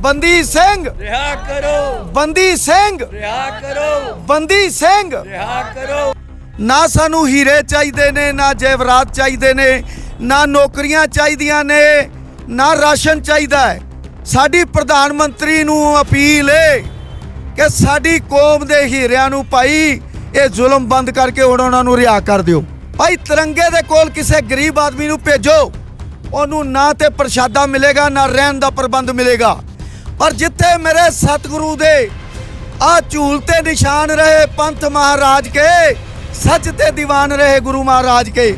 ਬੰਦੀ ਸਿੰਘ ਰਿਹਾ ਕਰੋ, ਬੰਦੀ ਸਿੰਘ ਰਿਹਾ ਕਰੋ, ਬੰਦੀ ਸਿੰਘ ਰਿਹਾ ਕਰੋ। ਨਾ ਸਾਨੂੰ ਹੀਰੇ ਚਾਹੀਦੇ ਨੇ, ਨਾ ਜੇਵਰਾਤ ਚਾਹੀਦੇ ਨੇ, ਨਾ ਨੌਕਰੀਆਂ ਚਾਹੀਦੀਆਂ ਨੇ, ਨਾ ਰਾਸ਼ਨ ਚਾਹੀਦਾ ਹੈ। ਸਾਡੀ ਪ੍ਰਧਾਨ ਮੰਤਰੀ ਨੂੰ ਅਪੀਲ ਹੈ ਕਿ ਸਾਡੀ ਕੌਮ ਦੇ ਹੀਰਿਆਂ ਨੂੰ ਭਾਈ ਇਹ ਜ਼ੁਲਮ ਬੰਦ ਕਰਕੇ ਹੁਣ ਉਹਨਾਂ ਨੂੰ ਰਿਹਾ ਕਰ ਦਿਓ। ਭਾਈ ਤਿਰੰਗੇ ਦੇ ਕੋਲ ਕਿਸੇ ਗਰੀਬ ਆਦਮੀ ਨੂੰ ਭੇਜੋ, ਉਹਨੂੰ ਨਾ ਤੇ ਪ੍ਰਸ਼ਾਦਾ ਮਿਲੇਗਾ ਨਾ ਰਹਿਣ ਦਾ ਪ੍ਰਬੰਧ ਮਿਲੇਗਾ। ਪਰ ਜਿੱਥੇ ਮੇਰੇ ਸਤਿਗੁਰੂ ਦੇ ਆ ਝੂਲ ਤੇ ਨਿਸ਼ਾਨ ਰਹੇ ਪੰਥ ਮਹਾਰਾਜ ਕੇ, ਸੱਚ ਤੇ ਦੀਵਾਨ ਰਹੇ ਗੁਰੂ ਮਹਾਰਾਜ ਕੇ,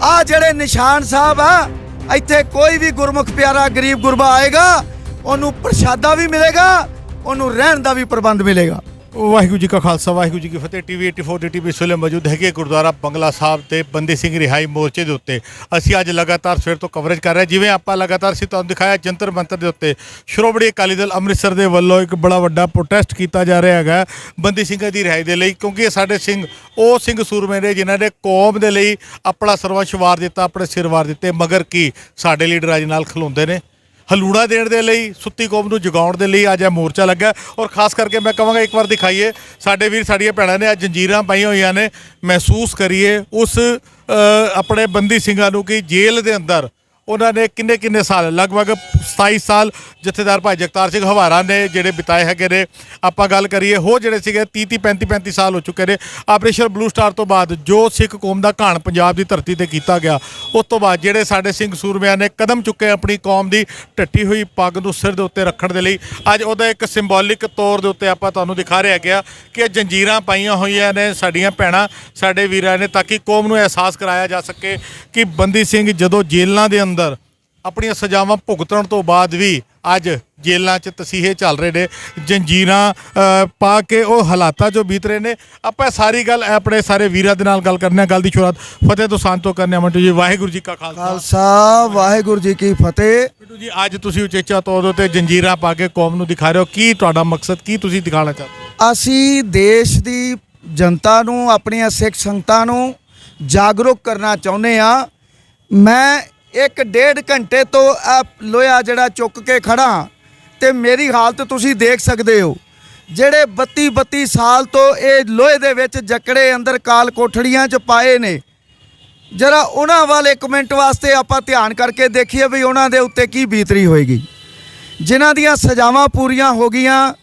ਆ ਜਿਹੜੇ ਨਿਸ਼ਾਨ ਸਾਹਿਬ ਆ, ਇੱਥੇ ਕੋਈ ਵੀ ਗੁਰਮੁਖ ਪਿਆਰਾ ਗਰੀਬ ਗੁਰਬਾ ਆਏਗਾ, ਉਹਨੂੰ ਪ੍ਰਸ਼ਾਦਾ ਵੀ ਮਿਲੇਗਾ, ਉਹਨੂੰ ਰਹਿਣ ਦਾ ਵੀ ਪ੍ਰਬੰਧ ਮਿਲੇਗਾ। ਵਾਹਿਗੁਰੂ ਜੀ ਕਾ ਖਾਲਸਾ ਵਾਹਿਗੁਰੂ ਜੀ ਕੀ ਫਤਿਹ। ਟੀਵੀ 84 ਦੀ ਟੀਵੀ ਸੋਲੇ ਮੌਜੂਦ ਹੈਗੇ ਗੁਰਦੁਆਰਾ ਬੰਗਲਾ ਸਾਹਿਬ ਤੇ ਬੰਦੀ ਸਿੰਘ ਰਿਹਾਈ ਮੋਰਚੇ ਦੇ ਉੱਤੇ। ਅਸੀਂ ਅੱਜ ਲਗਾਤਾਰ ਸਵੇਰ ਤੋਂ ਕਵਰੇਜ ਕਰ ਰਹੇ, ਜਿਵੇਂ ਆਪਾਂ ਲਗਾਤਾਰ ਸੀ ਤੁਹਾਨੂੰ ਦਿਖਾਇਆ ਜੰਤਰ ਮੰਤਰ ਦੇ ਉੱਤੇ ਸ਼੍ਰੋਮਣੀ ਅਕਾਲੀ ਦਲ ਅੰਮ੍ਰਿਤਸਰ ਦੇ ਵੱਲੋਂ ਇੱਕ ਬੜਾ ਵੱਡਾ ਪ੍ਰੋਟੈਸਟ ਕੀਤਾ ਜਾ ਰਿਹਾ ਹੈਗਾ ਬੰਦੀ ਸਿੰਘਾਂ ਦੀ ਰਿਹਾਈ ਦੇ ਲਈ, ਕਿਉਂਕਿ ਇਹ ਸਾਡੇ ਸਿੰਘ ਉਹ ਸਿੰਘ ਸੂਰਮੇ ਨੇ ਜਿਨ੍ਹਾਂ ਨੇ ਕੌਮ ਦੇ ਲਈ ਆਪਣਾ ਸਰਵੰਸ਼ ਵਾਰ ਦਿੱਤਾ, ਆਪਣੇ ਸਿਰ ਵਾਰ ਦਿੱਤੇ, ਮਗਰ ਕੀ ਸਾਡੇ ਲੀਡਰ ਅੱਜ ਨਾਲ ਖਲੋਂਦੇ ਨੇ ਹਲੂੜਾ ਦੇਣ ਦੇ ਲਈ, ਸੁੱਤੀ ਕੌਮ ਨੂੰ ਜਗਾਉਣ ਦੇ ਲਈ ਅੱਜ ਇਹ ਮੋਰਚਾ ਲੱਗਾ। ਔਰ ਖਾਸ ਕਰਕੇ ਮੈਂ ਕਹਾਂਗਾ ਇੱਕ ਵਾਰ ਦਿਖਾਈਏ, ਸਾਡੇ ਵੀਰ ਸਾਡੀਆਂ ਭੈਣਾਂ ਨੇ ਅੱਜ ਜੰਜੀਰਾਂ ਪਾਈਆਂ ਹੋਈਆਂ ਨੇ, ਮਹਿਸੂਸ ਕਰੀਏ ਉਸ ਆਪਣੇ ਬੰਦੀ ਸਿੰਘਾਂ ਨੂੰ ਕਿ ਜੇਲ੍ਹ ਦੇ ਅੰਦਰ ਉਹਨਾਂ ਨੇ ਕਿੰਨੇ ਸਾਲ, ਲਗਭਗ 27 ਸਾਲ ਜਥੇਦਾਰ ਭਾਈ ਜਗਤਾਰ ਸਿੰਘ ਹਵਾਰਾ ਨੇ ਜਿਹੜੇ ਬਿਤਾਏ ਹੈਗੇ ਨੇ। ਆਪਾਂ ਗੱਲ ਕਰੀਏ ਹੋਰ ਜਿਹੜੇ ਸੀਗੇ 30 35 ਸਾਲ ਹੋ ਚੁੱਕੇ ਨੇ। ਆਪਰੇਸ਼ਨ ਬਲੂ ਸਟਾਰ ਤੋਂ ਬਾਅਦ ਜੋ ਸਿੱਖ ਕੌਮ ਦਾ ਘਾਣ ਪੰਜਾਬ ਦੀ ਧਰਤੀ ਤੇ ਕੀਤਾ ਗਿਆ, ਉਸ ਤੋਂ ਬਾਅਦ ਜਿਹੜੇ ਸਾਡੇ ਸਿੰਘ ਸੂਰਮਿਆਂ ਨੇ ਕਦਮ ਚੁੱਕੇ ਆਪਣੀ ਕੌਮ ਦੀ ਢੱਟੀ ਹੋਈ ਪੱਗ ਨੂੰ ਸਿਰ ਦੇ ਉੱਤੇ ਰੱਖਣ ਦੇ ਲਈ, ਅੱਜ ਉਹਦਾ ਇੱਕ ਸਿੰਬੋਲਿਕ ਤੌਰ ਦੇ ਉੱਤੇ ਆਪਾਂ ਤੁਹਾਨੂੰ ਦਿਖਾ ਰਿਹਾ ਗਿਆ ਕਿ ਇਹ ਜੰਜੀਰਾਂ ਪਾਈਆਂ ਹੋਈਆਂ ਨੇ ਸਾਡੀਆਂ ਭੈਣਾਂ ਸਾਡੇ ਵੀਰਾਂ ਨੇ, ਤਾਂ ਕਿ ਕੌਮ ਨੂੰ ਅਹਿਸਾਸ ਕਰਾਇਆ ਜਾ ਸਕੇ ਕਿ ਬੰਦੀ ਸਿੰਘ ਜਦੋਂ ਜੇਲ੍ਹਾਂ ਦੇ ਅੰਦਰ ਆਪਣੀਆਂ ਸਜ਼ਾਵਾਂ ਭੁਗਤਣ ਤੋਂ ਬਾਅਦ ਵੀ ਅੱਜ ਜੇਲ੍ਹਾਂ 'ਚ ਤਸੀਹੇ ਚੱਲ ਰਹੇ ਨੇ, ਜੰਜੀਰਾਂ ਪਾ ਕੇ ਉਹ ਹਾਲਾਤਾਂ ਜੋ ਬੀਤ ਰਹੇ ਨੇ। ਆਪਾਂ ਸਾਰੀ ਗੱਲ ਆਪਣੇ ਸਾਰੇ ਵੀਰਾਂ ਦੇ ਨਾਲ ਗੱਲ ਕਰਨੇ, ਗੱਲ ਦੀ ਸ਼ੁਰੂਆਤ ਫਤਿਹ ਤੋਂ ਸੰਤ ਤੋਂ ਕਰਨੇ। ਮੰਟੂ ਜੀ ਵਾਹਿਗੁਰੂ ਜੀ ਕਾ ਖਾਲਸਾ ਵਾਹਿਗੁਰੂ ਜੀ ਕੀ ਫਤਿਹ। ਮੰਟੂ ਜੀ ਅੱਜ ਤੁਸੀਂ ਉਚੇਚਾ ਤੌਰ ਤੇ ਜੰਜੀਰਾਂ ਪਾ ਕੇ ਕੌਮ ਨੂੰ ਦਿਖਾ ਰਹੇ ਹੋ, ਕੀ ਤੁਹਾਡਾ ਮਕਸਦ, ਕੀ ਤੁਸੀਂ ਦਿਖਾਉਣਾ ਚਾਹੁੰਦੇ ਹੋ? ਅਸੀਂ ਦੇਸ਼ ਦੀ ਜਨਤਾ ਨੂੰ, ਆਪਣੀਆਂ ਸਿੱਖ ਸੰਗਤਾਂ ਨੂੰ ਜਾਗਰੂਕ ਕਰਨਾ ਚਾਹੁੰਦੇ ਹਾਂ। ਮੈਂ 1.5 ਘੰਟੇ ਤੋਂ ਲੋਹਾ ਜਿਹੜਾ ਚੁੱਕ ਕੇ ਖੜਾ ਤੇ ਮੇਰੀ ਹਾਲਤ ਤੁਸੀਂ ਦੇਖ ਸਕਦੇ ਹੋ। ਜਿਹੜੇ 32 ਸਾਲ ਤੋਂ ਇਹ ਲੋਹੇ ਦੇ ਵਿੱਚ ਜਕੜੇ ਅੰਦਰ ਕਾਲ ਕੋਠੜੀਆਂ 'ਚ ਪਾਏ ਨੇ, ਜਰਾ ਉਹਨਾਂ ਵੱਲ ਇੱਕ ਮਿੰਟ ਵਾਸਤੇ ਆਪਾਂ ਧਿਆਨ ਕਰਕੇ ਦੇਖੀਏ ਵੀ ਉਹਨਾਂ ਦੇ ਉੱਤੇ ਕੀ ਬੀਤਰੀ ਹੋਏਗੀ। ਜਿਨ੍ਹਾਂ ਦੀਆਂ ਸਜ਼ਾਵਾਂ ਪੂਰੀਆਂ ਹੋ ਗਈਆਂ,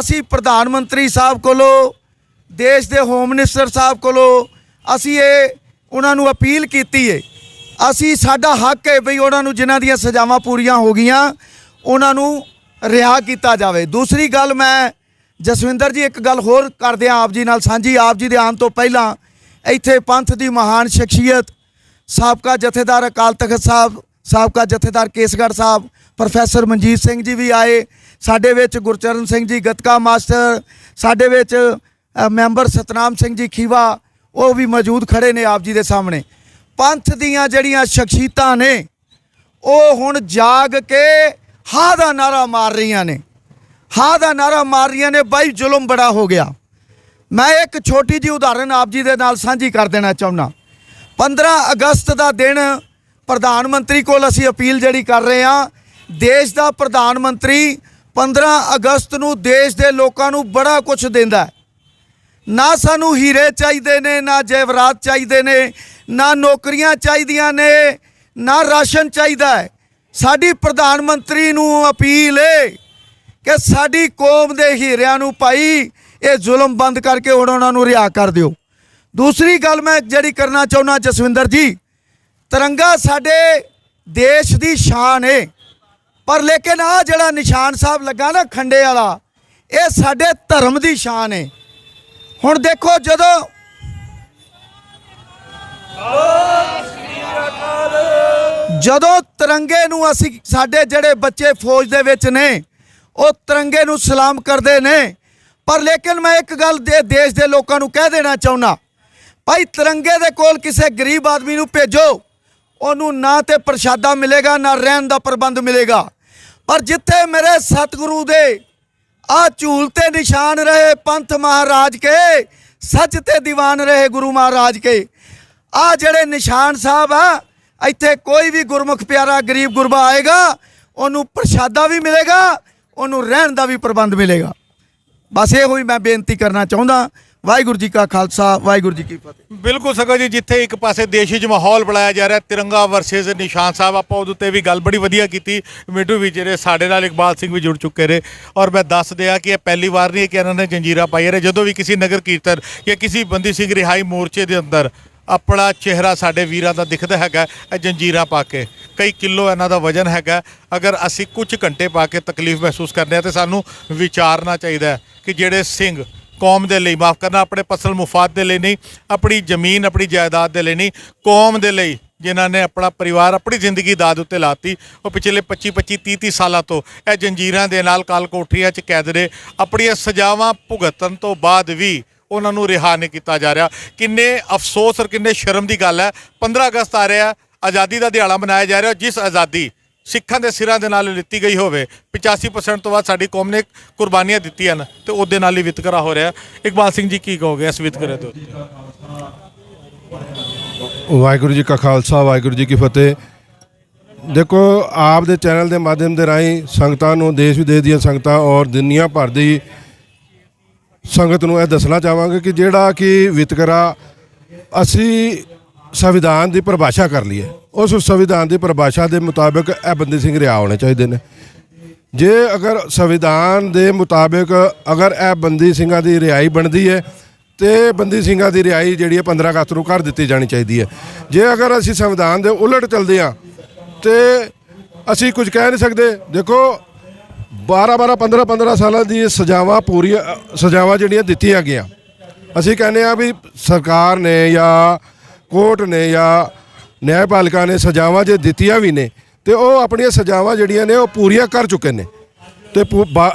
ਅਸੀਂ ਪ੍ਰਧਾਨ ਮੰਤਰੀ ਸਾਹਿਬ ਕੋਲੋਂ, ਦੇਸ਼ ਦੇ ਹੋਮ ਮਿਨਿਸਟਰ ਸਾਹਿਬ ਕੋਲੋਂ ਅਸੀਂ ਉਹਨਾਂ ਨੂੰ ਅਪੀਲ ਕੀਤੀ ਹੈ। ਅਸੀਂ ਸਾਡਾ ਹੱਕ ਹੈ ਵੀ ਉਹਨਾਂ ਨੂੰ ਜਿਨ੍ਹਾਂ ਦੀਆਂ ਸਜ਼ਾਵਾਂ ਪੂਰੀਆਂ ਹੋ ਗਈਆਂ ਉਹਨਾਂ ਨੂੰ ਰਿਹਾ ਕੀਤਾ ਜਾਵੇ। ਦੂਸਰੀ ਗੱਲ, ਮੈਂ ਜਸਵਿੰਦਰ ਜੀ ਇੱਕ ਗੱਲ ਹੋਰ ਕਰਦੇ ਹਾਂ ਆਪ ਜੀ ਨਾਲ ਸਾਂਝੀ। ਆਪ ਜੀ ਦੇ ਆਉਣ ਤੋਂ ਪਹਿਲਾਂ ਇੱਥੇ ਪੰਥ ਦੀ ਮਹਾਨ ਸ਼ਖਸੀਅਤ ਸਾਬਕਾ ਜਥੇਦਾਰ ਅਕਾਲ ਤਖਤ ਸਾਹਿਬ, ਸਾਬਕਾ ਜਥੇਦਾਰ ਕੇਸਗੜ੍ਹ ਸਾਹਿਬ ਪ੍ਰੋਫੈਸਰ ਮਨਜੀਤ ਸਿੰਘ ਜੀ ਵੀ ਆਏ। ਸਾਡੇ ਵਿੱਚ ਗੁਰਚਰਨ ਸਿੰਘ ਜੀ ਗੱਤਕਾ ਮਾਸਟਰ, ਸਾਡੇ ਵਿੱਚ ਮੈਂਬਰ ਸਤਨਾਮ ਸਿੰਘ ਜੀ ਖੀਵਾ, ਉਹ ਵੀ ਮੌਜੂਦ ਖੜੇ ਨੇ ਆਪ ਜੀ ਦੇ ਸਾਹਮਣੇ। ਪੰਥ ਦੀਆਂ ਜਿਹੜੀਆਂ ਸ਼ਖਸੀਅਤਾਂ ਨੇ ਉਹ ਹੁਣ ਜਾਗ ਕੇ ਹਾਂ ਦਾ ਨਾਰਾ ਮਾਰ ਰਹੀਆਂ ਨੇ, ਹਾਂ ਦਾ ਨਾਰਾ ਮਾਰ ਰਹੀਆਂ ਨੇ, ਬਾਈ ਜ਼ੁਲਮ ਬੜਾ ਹੋ ਗਿਆ। ਮੈਂ ਇੱਕ ਛੋਟੀ ਜਿਹੀ ਉਦਾਹਰਨ ਆਪ ਜੀ ਦੇ ਨਾਲ ਸਾਂਝੀ ਕਰ ਦੇਣਾ ਚਾਹੁੰਦਾ। 15 ਅਗਸਤ ਦਾ ਦਿਨ ਪ੍ਰਧਾਨ ਮੰਤਰੀ ਕੋਲ ਅਸੀਂ ਅਪੀਲ ਜਿਹੜੀ ਕਰ ਰਹੇ ਹਾਂ, ਦੇਸ਼ ਦਾ ਪ੍ਰਧਾਨ ਮੰਤਰੀ 15 ਅਗਸਤ ਨੂੰ ਦੇਸ਼ ਦੇ ਲੋਕਾਂ ਨੂੰ ਬੜਾ ਕੁਝ ਦਿੰਦਾ। ਨਾ ਸਾਨੂੰ ਹੀਰੇ ਚਾਹੀਦੇ ਨੇ, ਨਾ ਜੇਵਰਾਤ ਚਾਹੀਦੇ ਨੇ, ਨਾ ਨੌਕਰੀਆਂ ਚਾਹੀਦੀਆਂ ਨੇ, ਨਾ ਰਾਸ਼ਨ ਚਾਹੀਦਾ ਹੈ। ਸਾਡੀ ਪ੍ਰਧਾਨ ਮੰਤਰੀ ਨੂੰ ਅਪੀਲ ਹੈ ਕਿ ਸਾਡੀ ਕੌਮ ਦੇ ਹੀਰਿਆਂ ਨੂੰ ਭਾਈ ਇਹ ਜ਼ੁਲਮ ਬੰਦ ਕਰਕੇ ਹੁਣ ਉਹਨਾਂ ਨੂੰ ਰਿਹਾ ਕਰ ਦਿਓ। ਦੂਸਰੀ ਗੱਲ ਮੈਂ ਜਿਹੜੀ ਕਰਨਾ ਚਾਹੁੰਦਾ ਜਸਵਿੰਦਰ ਜੀ, ਤਿਰੰਗਾ ਸਾਡੇ ਦੇਸ਼ ਦੀ ਸ਼ਾਨ ਹੈ, ਪਰ ਲੇਕਿਨ ਆਹ ਜਿਹੜਾ ਨਿਸ਼ਾਨ ਸਾਹਿਬ ਲੱਗਾ ਨਾ ਖੰਡੇ ਵਾਲਾ, ਇਹ ਸਾਡੇ ਧਰਮ ਦੀ ਸ਼ਾਨ ਹੈ। ਹੁਣ ਦੇਖੋ ਜਦੋਂ ਤਿਰੰਗੇ ਨੂੰ ਅਸੀਂ, ਸਾਡੇ ਜਿਹੜੇ ਬੱਚੇ ਫੌਜ ਦੇ ਵਿੱਚ ਨੇ ਉਹ ਤਿਰੰਗੇ ਨੂੰ ਸਲਾਮ ਕਰਦੇ ਨੇ, ਪਰ ਲੇਕਿਨ ਮੈਂ ਇੱਕ ਗੱਲ ਦੇਸ਼ ਦੇ ਲੋਕਾਂ ਨੂੰ ਕਹਿ ਦੇਣਾ ਚਾਹੁੰਦਾ, ਭਾਈ ਤਿਰੰਗੇ ਦੇ ਕੋਲ ਕਿਸੇ ਗਰੀਬ ਆਦਮੀ ਨੂੰ ਭੇਜੋ, ਉਹਨੂੰ ਨਾ ਤੇ ਪ੍ਰਸ਼ਾਦਾ ਮਿਲੇਗਾ ਨਾ ਰਹਿਣ ਦਾ ਪ੍ਰਬੰਧ ਮਿਲੇਗਾ। ਪਰ ਜਿੱਥੇ ਮੇਰੇ ਸਤਿਗੁਰੂ ਦੇ ਆ ਝੂਲ ਤੇ ਨਿਸ਼ਾਨ ਰਹੇ ਪੰਥ ਮਹਾਰਾਜ ਕੇ, ਸੱਚ ਤੇ ਦੀਵਾਨ ਰਹੇ ਗੁਰੂ ਮਹਾਰਾਜ ਕੇ, ਆ ਜਿਹੜੇ ਨਿਸ਼ਾਨ ਸਾਹਿਬ ਆ, ਇੱਥੇ ਕੋਈ ਵੀ ਗੁਰਮੁਖ ਪਿਆਰਾ ਗਰੀਬ ਗੁਰਬਾ ਆਏਗਾ, ਉਹਨੂੰ ਪ੍ਰਸ਼ਾਦਾ ਵੀ ਮਿਲੇਗਾ, ਉਹਨੂੰ ਰਹਿਣ ਦਾ ਵੀ ਪ੍ਰਬੰਧ ਮਿਲੇਗਾ। ਬਸ ਇਹੋ ਹੀ ਮੈਂ ਬੇਨਤੀ ਕਰਨਾ ਚਾਹੁੰਦਾ। ਵਾਹਿਗੁਰੂ ਜੀ ਕਾ ਖਾਲਸਾ, ਵਾਹਿਗੁਰੂ ਜੀ ਕੀ ਫਤਿਹ। ਬਿਲਕੁਲ ਸਗੋਂ ਜੀ, ਜਿੱਥੇ ਇੱਕ ਪਾਸੇ ਦੇਸ਼ ਵਿੱਚ ਮਾਹੌਲ ਬਣਾਇਆ ਜਾ ਰਿਹਾ ਤਿਰੰਗਾ ਵਰਸਸ ਨਿਸ਼ਾਨ ਸਾਹਿਬ, ਆਪਾਂ ਉਹਦੇ ਉੱਤੇ ਵੀ ਗੱਲ ਬੜੀ ਵਧੀਆ ਕੀਤੀ। ਮਿੰਟੂ ਵੀ ਜਿਹੜੇ ਸਾਡੇ ਨਾਲ ਇਕਬਾਲ ਸਿੰਘ ਵੀ ਜੁੜ ਚੁੱਕੇ ਨੇ, ਔਰ ਮੈਂ ਦੱਸ ਦਿਆਂ ਕਿ ਇਹ ਪਹਿਲੀ ਵਾਰ ਨਹੀਂ ਕਿ ਇਹਨਾਂ ਨੇ ਜੰਜੀਰਾਂ ਪਾਈਆਂ ਨੇ। ਜਦੋਂ ਵੀ ਕਿਸੇ ਨਗਰ ਕੀਰਤਨ ਜਾਂ ਕਿਸੇ ਬੰਦੀ ਸਿੰਘ ਰਿਹਾਈ ਮੋਰਚੇ ਦੇ ਅੰਦਰ ਆਪਣਾ ਚਿਹਰਾ ਸਾਡੇ ਵੀਰਾਂ ਦਾ ਦਿਖਦਾ ਹੈਗਾ, ਇਹ ਜੰਜੀਰਾਂ ਪਾ ਕੇ ਕਈ ਕਿਲੋ ਇਹਨਾਂ ਦਾ ਵਜ਼ਨ ਹੈਗਾ। ਅਗਰ ਅਸੀਂ ਕੁਝ ਘੰਟੇ ਪਾ ਕੇ ਤਕਲੀਫ ਮਹਿਸੂਸ ਕਰਦੇ ਹਾਂ ਤਾਂ ਸਾਨੂੰ ਵਿਚਾਰਨਾ ਚਾਹੀਦਾ ਹੈ ਕਿ ਜਿਹੜੇ ਸਿੰਘ ਕੌਮ ਦੇ ਲਈ, ਮਾਫ ਕਰਨਾ, ਆਪਣੇ ਪਰਸਨਲ ਮੁਫਾਦ ਦੇ ਲਈ ਨਹੀਂ, ਆਪਣੀ ਜ਼ਮੀਨ ਆਪਣੀ ਜਾਇਦਾਦ ਦੇ ਲਈ ਨਹੀਂ, ਕੌਮ ਦੇ ਲਈ ਜਿਨ੍ਹਾਂ ਨੇ ਆਪਣਾ ਪਰਿਵਾਰ ਆਪਣੀ ਜ਼ਿੰਦਗੀ ਦਾਅ ਉੱਤੇ ਲਾਤੀ, ਉਹ ਪਿਛਲੇ 25-25 30-30 ਸਾਲਾਂ ਤੋਂ ਇਹ ਜੰਜੀਰਾਂ ਦੇ ਨਾਲ ਕਾਲ ਕੋਠਰੀਆਂ 'ਚ ਕੈਦ ਨੇ। ਆਪਣੀਆਂ ਸਜ਼ਾਵਾਂ ਭੁਗਤਣ ਤੋਂ ਬਾਅਦ ਵੀ ਉਹਨਾਂ ਨੂੰ ਰਿਹਾ ਨਹੀਂ ਕੀਤਾ ਜਾ ਰਿਹਾ। ਕਿੰਨੇ ਅਫਸੋਸ ਔਰ ਕਿੰਨੇ ਸ਼ਰਮ ਦੀ ਗੱਲ ਹੈ। 15 ਅਗਸਤ ਆ ਰਿਹਾ, ਆਜ਼ਾਦੀ ਦਾ ਦਿਹਾੜਾ ਮਨਾਇਆ ਜਾ ਰਿਹਾ। ਜਿਸ ਆਜ਼ਾਦੀ ਸਿੱਖਾਂ ਦੇ ਸਿਰਾਂ ਦੇ ਨਾਲ ਲਿੱਤੀ ਗਈ ਹੋਵੇ, 85% ਤੋਂ ਵੱਧ ਸਾਡੀ ਕੌਮ ਨੇ ਕੁਰਬਾਨੀਆਂ ਦਿੱਤੀਆਂ ਹਨ, ਤੇ ਉਹਦੇ ਨਾਲ ਹੀ ਵਿਤਕਰਾ ਹੋ ਰਿਹਾ। ਇਕਬਾਲ ਸਿੰਘ ਜੀ ਕੀ ਕਹੋਗੇ ਇਸ ਵਿਤਕਰੇ ਦੇ ਉੱਤੇ? ਵਾਹਿਗੁਰੂ ਜੀ ਕਾ ਖਾਲਸਾ, ਵਾਹਿਗੁਰੂ ਜੀ ਕੀ ਫਤਿਹ। ਦੇਖੋ, ਆਪ ਦੇ ਚੈਨਲ ਦੇ ਮਾਧਿਅਮ ਦੇ ਰਾਹੀਂ ਸੰਗਤਾਂ ਨੂੰ, ਦੇਸ਼ ਵਿਦੇਸ਼ ਦੀਆਂ ਸੰਗਤਾਂ ਔਰ ਦੁਨੀਆ ਭਰ ਦੀ ਸੰਗਤ ਨੂੰ ਇਹ ਦੱਸਣਾ ਚਾਹਾਂਗੇ ਕਿ ਜਿਹੜਾ ਕਿ ਵਿਤਕਰਾ ਅਸੀਂ ਸੰਵਿਧਾਨ ਦੀ ਪਰਿਭਾਸ਼ਾ ਕਰ ਲਈਏ, ਉਸ ਸੰਵਿਧਾਨ ਦੀ ਪਰਿਭਾਸ਼ਾ ਦੇ ਮੁਤਾਬਕ ਇਹ ਬੰਦੀ ਸਿੰਘ ਰਿਹਾ ਹੋਣੇ ਚਾਹੀਦੇ ਨੇ। ਜੇ ਅਗਰ ਸੰਵਿਧਾਨ ਦੇ ਮੁਤਾਬਕ ਅਗਰ ਇਹ ਬੰਦੀ ਸਿੰਘਾਂ ਦੀ ਰਿਹਾਈ ਬਣਦੀ ਹੈ ਤੇ ਬੰਦੀ ਸਿੰਘਾਂ ਦੀ ਰਿਹਾਈ ਜਿਹੜੀ ਹੈ 15 ਅਗਸਤ ਨੂੰ ਕਰ ਦਿੱਤੀ ਜਾਣੀ ਚਾਹੀਦੀ ਹੈ। ਜੇ ਅਗਰ ਅਸੀਂ ਸੰਵਿਧਾਨ ਦੇ ਉਲਟ ਚੱਲਦੇ ਹਾਂ ਤੇ ਅਸੀਂ ਕੁਝ ਕਹਿ ਨਹੀਂ ਸਕਦੇ। ਦੇਖੋ, 12-12 15-15 ਸਾਲਾਂ ਦੀ ਸਜ਼ਾਵਾਂ ਪੂਰੀਆਂ ਸਜ਼ਾਵਾਂ ਜਿਹੜੀਆਂ ਦਿੱਤੀਆਂ ਗਈਆਂ, ਅਸੀਂ ਕਹਿੰਦੇ ਹਾਂ ਵੀ ਸਰਕਾਰ ਨੇ ਜਾਂ ਕੋਰਟ ਨੇ ਜਾਂ ਨਿਆਂਪਾਲਿਕਾ ਨੇ ਸਜ਼ਾਵਾਂ ਜੇ ਦਿੱਤੀਆਂ ਵੀ ਨੇ ਤੇ ਉਹ ਆਪਣੀਆਂ ਸਜ਼ਾਵਾਂ ਜਿਹੜੀਆਂ ਨੇ ਉਹ ਪੂਰੀਆਂ ਕਰ ਚੁੱਕੇ ਨੇ। ਤੇ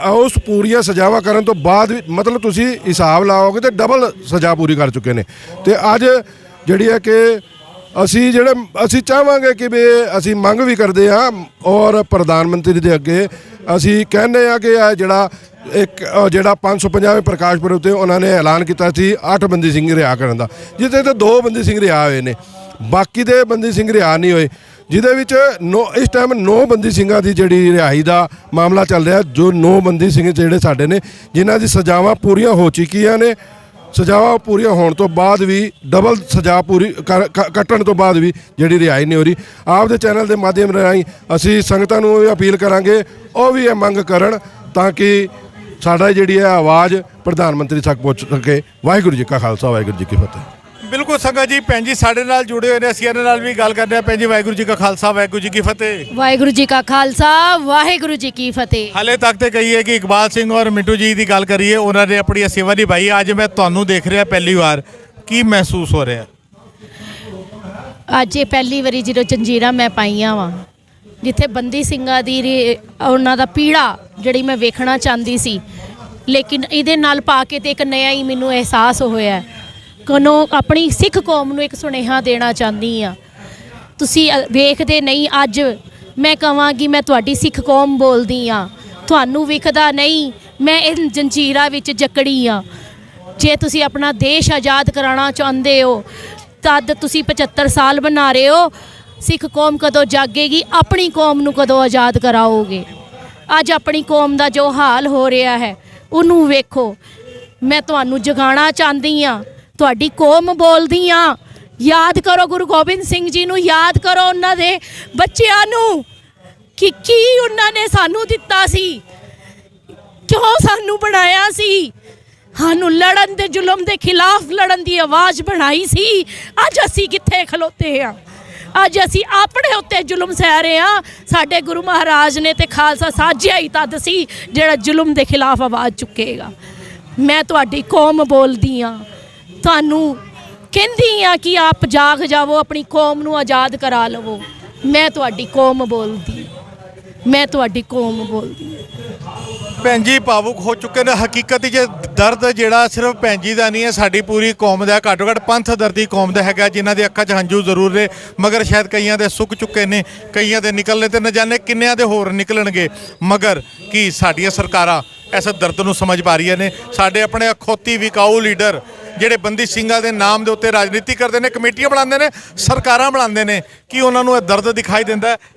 ਉਸ ਪੂਰੀਆਂ ਸਜ਼ਾਵਾਂ ਕਰਨ ਤੋਂ ਬਾਅਦ ਵੀ ਮਤਲਬ ਤੁਸੀਂ ਹਿਸਾਬ ਲਾਓਗੇ ਤੇ ਡਬਲ ਸਜ਼ਾ ਪੂਰੀ ਕਰ ਚੁੱਕੇ ਨੇ। ਤੇ ਅੱਜ ਜਿਹੜੀ ਹੈ ਕਿ ਅਸੀਂ ਚਾਹਾਂਗੇ ਕਿ ਵੀ ਅਸੀਂ ਮੰਗ ਵੀ ਕਰਦੇ ਹਾਂ ਔਰ ਪ੍ਰਧਾਨ ਮੰਤਰੀ ਦੇ ਅੱਗੇ ਅਸੀਂ ਕਹਿੰਦੇ ਹਾਂ ਕਿ ਇਹ ਜਿਹੜਾ 550ਵੇਂ ਪ੍ਰਕਾਸ਼ ਪੁਰਬ 'ਤੇ ਉਹਨਾਂ ਨੇ ਐਲਾਨ ਕੀਤਾ ਸੀ 8 ਬੰਦੀ ਸਿੰਘ ਰਿਹਾ ਕਰਨ ਦਾ, ਜਿਹਦੇ ਤੇ 2 ਬੰਦੀ ਸਿੰਘ ਰਿਹਾ ਹੋਏ ਨੇ, ਬਾਕੀ ਦੇ ਬੰਦੀ ਸਿੰਘ ਰਿਹਾ ਨਹੀਂ ਹੋਏ, ਜਿਹਦੇ ਵਿੱਚ ਇਸ ਟਾਈਮ 9 ਬੰਦੀ ਸਿੰਘਾਂ ਦੀ ਜਿਹੜੀ ਰਿਹਾਈ ਦਾ ਮਾਮਲਾ ਚੱਲ ਰਿਹਾ। ਜੋ 9 ਬੰਦੀ ਸਿੰਘ ਜਿਹੜੇ ਸਾਡੇ ਨੇ ਜਿਨ੍ਹਾਂ ਦੀ ਸਜ਼ਾਵਾਂ ਪੂਰੀਆਂ ਹੋ ਚੁੱਕੀਆਂ ਨੇ, ਸਜ਼ਾਵਾਂ ਪੂਰੀਆਂ ਹੋਣ ਤੋਂ ਬਾਅਦ ਵੀ ਡਬਲ ਸਜ਼ਾ ਪੂਰੀ ਕੱਟਣ ਤੋਂ ਬਾਅਦ ਵੀ ਜਿਹੜੀ ਰਿਹਾਈ ਨਹੀਂ ਹੋ ਰਹੀ। ਆਪ ਦੇ ਚੈਨਲ ਦੇ ਮਾਧਿਅਮ ਰਾਹੀਂ ਅਸੀਂ ਸੰਗਤਾਂ ਨੂੰ ਇਹ ਅਪੀਲ ਕਰਾਂਗੇ ਉਹ ਵੀ ਇਹ ਮੰਗ ਕਰਨ ਤਾਂ ਕਿ ਸਾਡਾ ਜਿਹੜੀ ਹੈ ਆਵਾਜ਼ ਪ੍ਰਧਾਨ ਮੰਤਰੀ ਤੱਕ ਪਹੁੰਚ ਸਕੇ। ਵਾਹਿਗੁਰੂ ਜੀ ਕਾ ਖਾਲਸਾ, ਵਾਹਿਗੁਰੂ ਜੀ ਕੀ ਫਤਿਹ। ਬਿਲਕੁਲ ਸੰਗਤ ਜੀ, ਭੈਣ ਜੀ ਸਾਡੇ ਨਾਲ ਜੁੜੇ ਹੋਏ ਨੇ, ਅਸੀਂ ਇਹਨਾਂ ਨਾਲ ਵੀ ਗੱਲ ਕਰਦੇ ਹਾਂ। ਭੈਣ ਜੀ, ਵਾਹਿਗੁਰੂ ਜੀ ਕਾ ਖਾਲਸਾ, ਵਾਹਿਗੁਰੂ ਜੀ ਕੀ ਫਤਿਹ। ਵਾਹਿਗੁਰੂ ਜੀ ਕਾ ਖਾਲਸਾ, ਵਾਹਿਗੁਰੂ ਜੀ ਕੀ ਫਤਿਹ। ਹਾਲੇ ਤੱਕ ਤੇ ਕਹੀਏ ਕਿ ਇਕਬਾਲ ਸਿੰਘ ਔਰ ਮਿੰਟੂ ਜੀ ਦੀ ਗੱਲ ਕਰੀਏ, ਉਹਨਾਂ ਨੇ ਆਪਣੀ ਸੇਵਾ ਨਿਭਾਈ। ਅੱਜ ਮੈਂ ਤੁਹਾਨੂੰ ਦੇਖ ਰਿਹਾ ਪਹਿਲੀ ਵਾਰ, ਕੀ ਮਹਿਸੂਸ ਹੋ ਰਿਹਾ? ਅੱਜ ਇਹ ਪਹਿਲੀ ਵਾਰੀ ਜਦੋਂ ਜੰਜੀਰਾਂ ਮੈਂ ਪਾਈਆਂ ਵਾਂ, ਜਿੱਥੇ ਬੰਦੀ ਸਿੰਘਾਂ ਦੀ ਉਹਨਾਂ ਦਾ ਪੀੜਾ ਜਿਹੜੀ ਮੈਂ ਵੇਖਣਾ ਚਾਹੁੰਦੀ ਸੀ, ਲੇਕਿਨ ਇਹਦੇ ਨਾਲ ਪਾ ਕੇ ਤੇ ਇੱਕ ਨਵਾਂ ਹੀ ਮੈਨੂੰ ਅਹਿਸਾਸ ਹੋਇਆ। ਕੋਨੋਂ ਆਪਣੀ ਸਿੱਖ ਕੌਮ ਨੂੰ ਇੱਕ ਸੁਨੇਹਾ ਦੇਣਾ ਚਾਹੁੰਦੀ ਹਾਂ। ਤੁਸੀਂ ਵੇਖਦੇ ਨਹੀਂ, ਅੱਜ ਮੈਂ ਕਹਾਂਗੀ ਮੈਂ ਤੁਹਾਡੀ ਸਿੱਖ ਕੌਮ ਬੋਲਦੀ ਹਾਂ, ਤੁਹਾਨੂੰ ਵਿਖਦਾ ਨਹੀਂ ਮੈਂ ਇਹ ਜੰਜੀਰਾਂ ਵਿੱਚ ਜਕੜੀ ਹਾਂ। ਜੇ ਤੁਸੀਂ ਆਪਣਾ ਦੇਸ਼ ਆਜ਼ਾਦ ਕਰਾਉਣਾ ਚਾਹੁੰਦੇ ਹੋ ਤਦ ਤੁਸੀਂ 75 ਸਾਲ ਬਣਾ ਰਹੇ ਹੋ। ਸਿੱਖ ਕੌਮ ਕਦੋਂ ਜਾਗੇਗੀ? ਆਪਣੀ ਕੌਮ ਨੂੰ ਕਦੋਂ ਆਜ਼ਾਦ ਕਰਾਓਗੇ? ਅੱਜ ਆਪਣੀ ਕੌਮ ਦਾ ਜੋ ਹਾਲ ਹੋ ਰਿਹਾ ਹੈ ਉਹਨੂੰ ਵੇਖੋ। ਮੈਂ ਤੁਹਾਨੂੰ ਜਗਾਉਣਾ ਚਾਹੁੰਦੀ ਹਾਂ, ਤੁਹਾਡੀ ਕੌਮ ਬੋਲਦੀ ਹਾਂ। ਯਾਦ ਕਰੋ ਗੁਰੂ ਗੋਬਿੰਦ ਸਿੰਘ ਜੀ ਨੂੰ, ਯਾਦ ਕਰੋ ਉਹਨਾਂ ਦੇ ਬੱਚਿਆਂ ਨੂੰ ਕਿ ਕੀ ਉਹਨਾਂ ਨੇ ਸਾਨੂੰ ਦਿੱਤਾ ਸੀ, ਕਿਉਂ ਸਾਨੂੰ ਬਣਾਇਆ ਸੀ, ਸਾਨੂੰ ਲੜਨ ਦੇ ਜ਼ੁਲਮ ਦੇ ਖਿਲਾਫ ਲੜਨ ਦੀ ਆਵਾਜ਼ ਬਣਾਈ ਸੀ। ਅੱਜ ਅਸੀਂ ਕਿੱਥੇ ਖਲੋਤੇ ਹਾਂ? ਅੱਜ ਅਸੀਂ ਆਪਣੇ ਉੱਤੇ ਜ਼ੁਲਮ ਸਹਿ ਰਹੇ ਹਾਂ। ਸਾਡੇ ਗੁਰੂ ਮਹਾਰਾਜ ਨੇ ਤੇ ਖਾਲਸਾ ਸਾਜਿਆ ਹੀ ਤਦ ਸੀ ਜਿਹੜਾ ਜ਼ੁਲਮ ਦੇ ਖਿਲਾਫ ਆਵਾਜ਼ ਚੁੱਕੇਗਾ। ਮੈਂ ਤੁਹਾਡੀ ਕੌਮ ਬੋਲਦੀ ਹਾਂ, ਤੁਹਾਨੂੰ ਕਹਿੰਦੀ ਹਾਂ ਕਿ ਆਪ ਜਾਗ ਜਾਵੋ, ਆਪਣੀ ਕੌਮ ਨੂੰ ਆਜ਼ਾਦ ਕਰਾ ਲਵੋ। ਮੈਂ ਤੁਹਾਡੀ ਕੌਮ ਬੋਲਦੀ, ਮੈਂ ਤੁਹਾਡੀ ਕੌਮ ਬੋਲਦੀ। ਭੈਣ ਜੀ ਭਾਵੁਕ ਹੋ ਚੁੱਕੇ ਨੇ। ਹਕੀਕਤ 'ਚ ਦਰਦ ਜਿਹੜਾ ਸਿਰਫ ਭੈਣ ਜੀ ਦਾ ਨਹੀਂ ਹੈ, ਸਾਡੀ ਪੂਰੀ ਕੌਮ ਦਾ, ਘੱਟੋ ਘੱਟ ਪੰਥ ਦਰਦੀ ਕੌਮ ਦਾ ਹੈਗਾ, ਜਿਨ੍ਹਾਂ ਦੀ ਅੱਖਾਂ 'ਚ ਹੰਝੂ ਜ਼ਰੂਰ ਨੇ, ਮਗਰ ਸ਼ਾਇਦ ਕਈਆਂ ਦੇ ਸੁੱਕ ਚੁੱਕੇ ਨੇ, ਕਈਆਂ ਦੇ ਨਿਕਲਣੇ ਤੇ ਨਾ ਜਾਣੇ ਕਿੰਨਿਆਂ ਦੇ ਹੋਰ ਨਿਕਲਣਗੇ। ਮਗਰ ਕੀ ਸਾਡੀਆਂ ਸਰਕਾਰਾਂ ਇਸ ਦਰਦ ਨੂੰ ਸਮਝ ਪਾ ਰਹੀਆਂ ਨੇ? ਸਾਡੇ ਆਪਣੇ ਅਖੌਤੀ ਵਿਕਾਊ ਲੀਡਰ ਜਿਹੜੇ ਬੰਦੀ ਸਿੰਘਾਂ ਦੇ ਨਾਮ ਦੇ ਉੱਤੇ ਰਾਜਨੀਤੀ ਕਰਦੇ ਨੇ, ਕਮੇਟੀਆਂ ਬਣਾਉਂਦੇ ਨੇ, ਸਰਕਾਰਾਂ ਬਣਾਉਂਦੇ ਨੇ, ਕੀ ਉਹਨਾਂ ਨੂੰ ਇਹ ਦਰਦ ਦਿਖਾਈ ਦਿੰਦਾ?